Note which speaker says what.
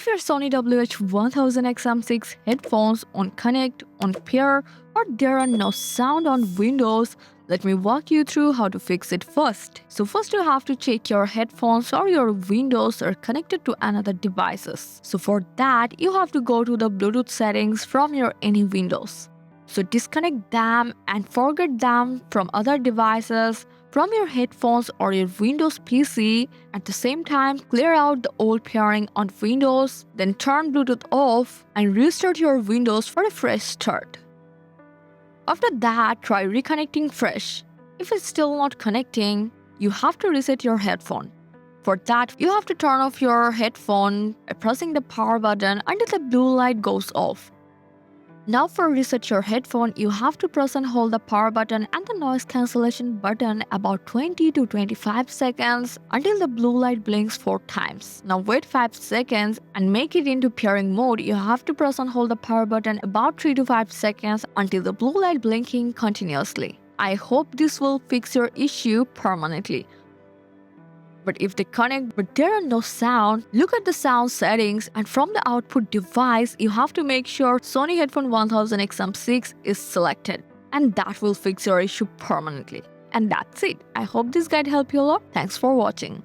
Speaker 1: If your Sony WH-1000XM6 headphones on connect, on pair, or there are no sound on Windows, let me walk you through how to fix it first. So first you have to check your headphones or your Windows are connected to another devices. So for that, you have to go to the Bluetooth settings from your any Windows. So disconnect them and forget them from other devices, from your headphones or your Windows PC. At the same time, clear out the old pairing on Windows, then turn Bluetooth off and restart your Windows for a fresh start. After that, try reconnecting fresh. If it's still not connecting, you have to reset your headphone. For that, you have to turn off your headphone by pressing the power button until the blue light goes off. Now for reset your headphone, you have to press and hold the power button and the noise cancellation button about 20 to 25 seconds until the blue light blinks 4 times. Now wait 5 seconds and make it into pairing mode. You have to press and hold the power button about 3 to 5 seconds until the blue light blinking continuously. I hope this will fix your issue permanently. But if they connect but there are no sound, look at the sound settings and from the output device, you have to make sure Sony WH-1000XM6 is selected. And that will fix your issue permanently. And that's it. I hope this guide helped you a lot. Thanks for watching.